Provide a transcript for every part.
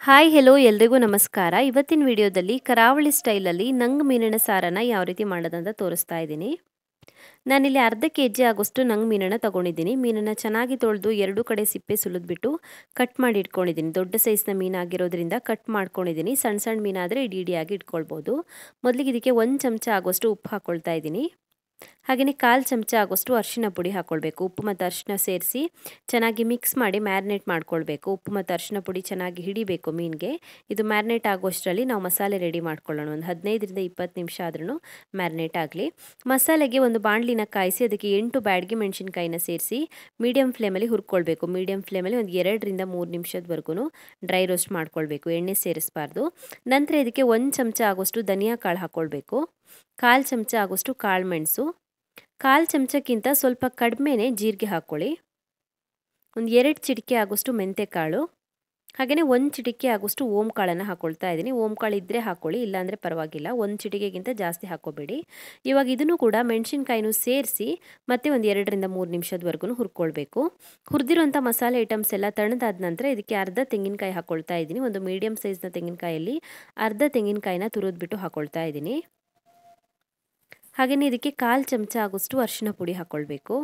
Hi hello ಎಲ್ರಿಗೂ ನಮಸ್ಕಾರ. ಇವತ್ತಿನ ವಿಡಿಯೋದಲ್ಲಿ ಕರಾವಳಿ ಸ್ಟೈಲಲ್ಲಿ ನಂಗ್ ಮೀನಿನ ಸಾರನ್ನು ಯಾವ ರೀತಿ ಮಾಡೋದಂತ ತೋರಿಸ್ತಾ ಇದ್ದೀನಿ. ನಾನಿಲ್ಲಿ ಅರ್ಧ ಕೆಜಿ ಆಗೋಷ್ಟು ನಂಗ್ ಮೀನನ್ನು ತಗೊಂಡಿದ್ದೀನಿ. ಮೀನನ್ನು ಚೆನ್ನಾಗಿ ತೊಳೆದು ಎರಡು ಕಡೆ ಸಿಪ್ಪೆ ಸುಲಿದ್ಬಿಟ್ಟು ಕಟ್ ಮಾಡಿ ಇಟ್ಕೊಂಡಿದ್ದೀನಿ. ದೊಡ್ಡ ಸೈಜ್ನ ಮೀನಾಗಿರೋದ್ರಿಂದ ಕಟ್ ಮಾಡ್ಕೊಂಡಿದ್ದೀನಿ. ಸಣ್ಣ ಸಣ್ಣ ಮೀನಾದರೆ ಇಡಿಯಾಗಿ ಇಟ್ಕೊಳ್ಬೋದು. ಮೊದಲಿಗೆ ಇದಕ್ಕೆ 1 ಚಮಚ ಆಗೋಷ್ಟು ಉಪ್ಪು ಹಾಕ್ಕೊಳ್ತಾ ಇದ್ದೀನಿ. ಹಾಗೆಯೇ 1/4 ಚಮಚ ಆಗೋಷ್ಟು ಅರಿಶಿನ ಪುಡಿ ಹಾಕ್ಕೊಳ್ಬೇಕು. ಉಪ್ಪು ಮತ್ತು ಅರಿಶಿನ ಸೇರಿಸಿ ಚೆನ್ನಾಗಿ ಮಿಕ್ಸ್ ಮಾಡಿ ಮ್ಯಾರಿನೇಟ್ ಮಾಡ್ಕೊಳ್ಬೇಕು. ಉಪ್ಪು ಮತ್ತು ಅರಿಶಿನ ಪುಡಿ ಚೆನ್ನಾಗಿ ಹಿಡಿಬೇಕು ಮೀನಿಗೆ. ಇದು ಮ್ಯಾರಿನೇಟ್ ಆಗೋಷ್ಟರಲ್ಲಿ ನಾವು ಮಸಾಲೆ ರೆಡಿ ಮಾಡ್ಕೊಳ್ಳೋಣ. ಒಂದು 15ರಿಂದ 20 ನಿಮಿಷ ಆದ್ರೂ ಮ್ಯಾರಿನೇಟ್ ಆಗಲಿ. ಮಸಾಲೆಗೆ ಒಂದು ಬಾಣಲಿನ ಕಾಯಿಸಿ ಅದಕ್ಕೆ 8 ಬ್ಯಾಡಗಿ ಮೆಣಸಿನಕಾಯಿನ ಸೇರಿಸಿ ಮೀಡಿಯಂ ಫ್ಲೇಮಲ್ಲಿ ಹುರ್ಕೊಳ್ಬೇಕು. ಮೀಡಿಯಂ ಫ್ಲೇಮಲ್ಲಿ ಒಂದು 2ರಿಂದ 3 ನಿಮಿಷದವರೆಗೂ ಡ್ರೈ ರೋಸ್ಟ್ ಮಾಡ್ಕೊಳ್ಬೇಕು. ಎಣ್ಣೆ ಸೇರಿಸಬಾರ್ದು. ನಂತರ ಇದಕ್ಕೆ 1 ಚಮಚ ಆಗೋಷ್ಟು ಧನಿಯಾ ಕಾಳು ಹಾಕ್ಕೊಳ್ಬೇಕು. 1/4 ಚಮಚ ಆಗೋಷ್ಟು ಕಾಳು ಮೆಣಸು, 1/4 ಚಮಚಕ್ಕಿಂತ ಸ್ವಲ್ಪ ಕಡಿಮೆನೇ ಜೀರಿಗೆ ಹಾಕ್ಕೊಳ್ಳಿ. ಒಂದು 2 ಚಿಟಿಕೆ ಆಗೋಷ್ಟು ಮೆಂತೆಕಾಳು, ಹಾಗೆಯೇ 1 ಚಿಟಿಕೆ ಆಗೋಷ್ಟು ಓಂ ಕಾಳನ್ನು ಹಾಕ್ಕೊಳ್ತಾ ಇದ್ದೀನಿ. ಓಂ ಕಾಳು ಇದ್ದರೆ ಹಾಕ್ಕೊಳ್ಳಿ, ಇಲ್ಲಾಂದರೆ ಪರವಾಗಿಲ್ಲ. 1 ಚಿಟಿಕೆಗಿಂತ ಜಾಸ್ತಿ ಹಾಕ್ಕೋಬೇಡಿ. ಇವಾಗ ಇದನ್ನು ಕೂಡ ಮೆಣಸಿನ್ಕಾಯಿನೂ ಸೇರಿಸಿ ಮತ್ತೆ ಒಂದು 2ರಿಂದ 3 ನಿಮಿಷದವರೆಗೂ ಹುರ್ಕೊಳ್ಬೇಕು. ಹುರಿದಿರೋಂಥ ಮಸಾಲೆ ಐಟಮ್ಸ್ ಎಲ್ಲ ತಣ್ಣದಾದ ನಂತರ ಇದಕ್ಕೆ ಅರ್ಧ ತೆಂಗಿನಕಾಯಿ ಹಾಕ್ಕೊಳ್ತಾ ಇದ್ದೀನಿ. ಒಂದು ಮೀಡಿಯಂ ಸೈಜ್ನ ತೆಂಗಿನಕಾಯಲ್ಲಿ ಅರ್ಧ ತೆಂಗಿನಕಾಯಿನ ತುರಿದ್ಬಿಟ್ಟು ಹಾಕ್ಕೊಳ್ತಾ ಇದ್ದೀನಿ. ಹಾಗೆಯೇ ಇದಕ್ಕೆ 1/4 ಚಮಚ ಆಗೋಷ್ಟು ಅರಿಶಿನ ಪುಡಿ ಹಾಕ್ಕೊಳ್ಬೇಕು.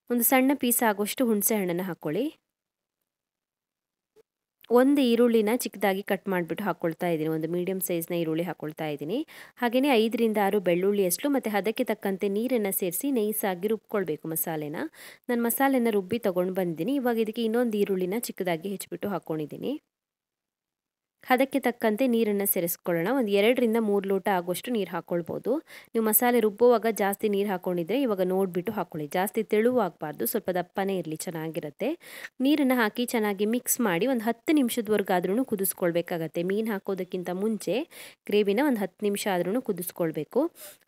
ಒಂದು ಸಣ್ಣ ಪೀಸ್ ಆಗೋಷ್ಟು ಹುಣಸೆ ಹಣ್ಣನ್ನು ಹಾಕ್ಕೊಳ್ಳಿ. ಒಂದು ಈರುಳ್ಳಿನ ಚಿಕ್ಕದಾಗಿ ಕಟ್ ಮಾಡಿಬಿಟ್ಟು ಹಾಕ್ಕೊಳ್ತಾ ಇದ್ದೀನಿ. ಒಂದು ಮೀಡಿಯಂ ಸೈಜ್ನ ಈರುಳ್ಳಿ ಹಾಕ್ಕೊಳ್ತಾ ಇದ್ದೀನಿ. ಹಾಗೆಯೇ 5ರಿಂದ 6 ಬೆಳ್ಳುಳ್ಳಿಯಷ್ಟು ಮತ್ತು ಅದಕ್ಕೆ ತಕ್ಕಂತೆ ನೀರನ್ನು ಸೇರಿಸಿ ನೈಸಾಗಿ ರುಬ್ಕೊಳ್ಬೇಕು ಮಸಾಲೆನ. ನಾನು ಮಸಾಲೆನ ರುಬ್ಬಿ ತೊಗೊಂಡು ಬಂದಿದ್ದೀನಿ. ಇವಾಗ ಇದಕ್ಕೆ ಇನ್ನೊಂದು ಈರುಳ್ಳಿನ ಚಿಕ್ಕದಾಗಿ ಹೆಚ್ಚಿಬಿಟ್ಟು ಹಾಕ್ಕೊಂಡಿದ್ದೀನಿ. ಅದಕ್ಕೆ ತಕ್ಕಂತೆ ನೀರನ್ನು ಸೇರಿಸ್ಕೊಳ್ಳೋಣ. ಒಂದು 2ರಿಂದ 3 ಲೋಟ ಆಗೋಷ್ಟು ನೀರು ಹಾಕ್ಕೊಳ್ಬೋದು. ನೀವು ಮಸಾಲೆ ರುಬ್ಬುವಾಗ ಜಾಸ್ತಿ ನೀರು ಹಾಕ್ಕೊಂಡಿದ್ರೆ ಇವಾಗ ನೋಡಿಬಿಟ್ಟು ಹಾಕ್ಕೊಳ್ಳಿ. ಜಾಸ್ತಿ ತೆಳುವಾಗಬಾರ್ದು, ಸ್ವಲ್ಪ ದಪ್ಪನೇ ಇರಲಿ, ಚೆನ್ನಾಗಿರುತ್ತೆ. ನೀರನ್ನು ಹಾಕಿ ಚೆನ್ನಾಗಿ ಮಿಕ್ಸ್ ಮಾಡಿ ಒಂದು 10 ನಿಮಿಷದವರೆಗಾದ್ರೂ ಕುದಿಸ್ಕೊಳ್ಬೇಕಾಗತ್ತೆ. ಮೀನು ಹಾಕೋದಕ್ಕಿಂತ ಮುಂಚೆ ಗ್ರೇವಿನ ಒಂದು 10 ನಿಮಿಷ ಆದ್ರೂ ಕುದಿಸ್ಕೊಳ್ಬೇಕು.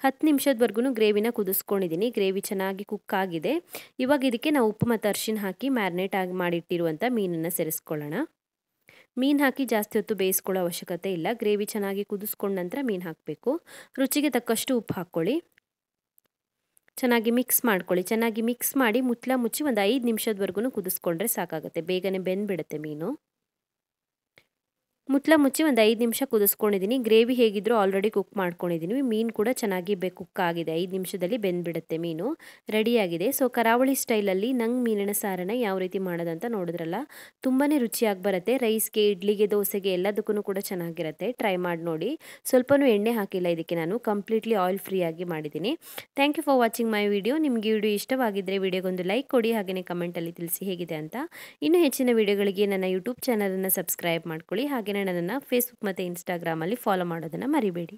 10 ನಿಮಿಷದವರೆಗೂ ಗ್ರೇವಿನ ಕುದಿಸ್ಕೊಂಡಿದ್ದೀನಿ. ಗ್ರೇವಿ ಚೆನ್ನಾಗಿ ಕುಕ್ ಆಗಿದೆ. ಇವಾಗ ಇದಕ್ಕೆ ನಾವು ಉಪ್ಪು ಮತ್ತು ಅರಿಶಿನ ಹಾಕಿ ಮ್ಯಾರಿನೇಟ್ ಆಗಿ ಮಾಡಿಟ್ಟಿರುವಂಥ ಮೀನನ್ನು ಸೇರಿಸ್ಕೊಳ್ಳೋಣ. ಮೀನು ಹಾಕಿ ಜಾಸ್ತಿ ಹೊತ್ತು ಬೇಯಿಸ್ಕೊಳ್ಳೋ ಅವಶ್ಯಕತೆ ಇಲ್ಲ. ಗ್ರೇವಿ ಚೆನ್ನಾಗಿ ಕುದಿಸ್ಕೊಂಡ ನಂತರ ಮೀನು ಹಾಕಬೇಕು. ರುಚಿಗೆ ತಕ್ಕಷ್ಟು ಉಪ್ಪು ಹಾಕ್ಕೊಳ್ಳಿ. ಚೆನ್ನಾಗಿ ಮಿಕ್ಸ್ ಮಾಡ್ಕೊಳ್ಳಿ. ಚೆನ್ನಾಗಿ ಮಿಕ್ಸ್ ಮಾಡಿ ಮುಚ್ಚಿ ಒಂದು 5 ನಿಮಿಷದವರೆಗೂ ಕುದಿಸ್ಕೊಂಡ್ರೆ ಸಾಕಾಗುತ್ತೆ. ಬೇಗನೆ ಬೆಂದ್ಬಿಡುತ್ತೆ ಮೀನು. ಮುಚ್ಚಿ ಒಂದು 5 ನಿಮಿಷ ಕುದಿಸ್ಕೊಂಡಿದ್ದೀನಿ. ಗ್ರೇವಿ ಹೇಗಿದ್ರೂ ಆಲ್ರೆಡಿ ಕುಕ್ ಮಾಡ್ಕೊಂಡಿದ್ದೀನಿ. ಮೀನು ಕೂಡ ಚೆನ್ನಾಗಿ ಕುಕ್ ಆಗಿದೆ. 5 ನಿಮಿಷದಲ್ಲಿ ಬೆಂದ್ಬಿಡುತ್ತೆ ಮೀನು. ರೆಡಿಯಾಗಿದೆ. ಸೊ ಕರಾವಳಿ ಸ್ಟೈಲಲ್ಲಿ ನಂಗ್ ಮೀನಿನ ಸಾರನ್ನು ಯಾವ ರೀತಿ ಮಾಡೋದಂತ ನೋಡಿದ್ರಲ್ಲ. ತುಂಬಾ ರುಚಿಯಾಗಿ ಬರುತ್ತೆ. ರೈಸ್ಗೆ, ಇಡ್ಲಿಗೆ, ದೋಸೆಗೆ ಎಲ್ಲದಕ್ಕೂ ಕೂಡ ಚೆನ್ನಾಗಿರುತ್ತೆ. ಟ್ರೈ ಮಾಡಿ ನೋಡಿ. ಸ್ವಲ್ಪನೂ ಎಣ್ಣೆ ಹಾಕಿಲ್ಲ ಇದಕ್ಕೆ. ನಾನು ಕಂಪ್ಲೀಟ್ಲಿ ಆಯಿಲ್ ಫ್ರೀ ಆಗಿ ಮಾಡಿದ್ದೀನಿ. Thank you for watching my video. ನಿಮಗೆ ವಿಡಿಯೋ ಇಷ್ಟವಾಗಿದ್ದರೆ ವಿಡಿಯೋಗೊಂದು ಲೈಕ್ ಕೊಡಿ. ಹಾಗೆಯೇ ಕಮೆಂಟಲ್ಲಿ ತಿಳಿಸಿ ಹೇಗಿದೆ ಅಂತ. ಇನ್ನೂ ಹೆಚ್ಚಿನ ವಿಡಿಯೋಗಳಿಗೆ ನನ್ನ ಯೂಟ್ಯೂಬ್ ಚಾನಲನ್ನು ಸಬ್ಸ್ಕ್ರೈಬ್ ಮಾಡ್ಕೊಳ್ಳಿ. ಹಾಗೆಯೇ ನನ್ನನ್ನು ಫೇಸ್ಬುಕ್ ಮತ್ತು ಇನ್ಸ್ಟಾಗ್ರಾಮಲ್ಲಿ ಫಾಲೋ ಮಾಡೋದನ್ನು ಮರಿಬೇಡಿ.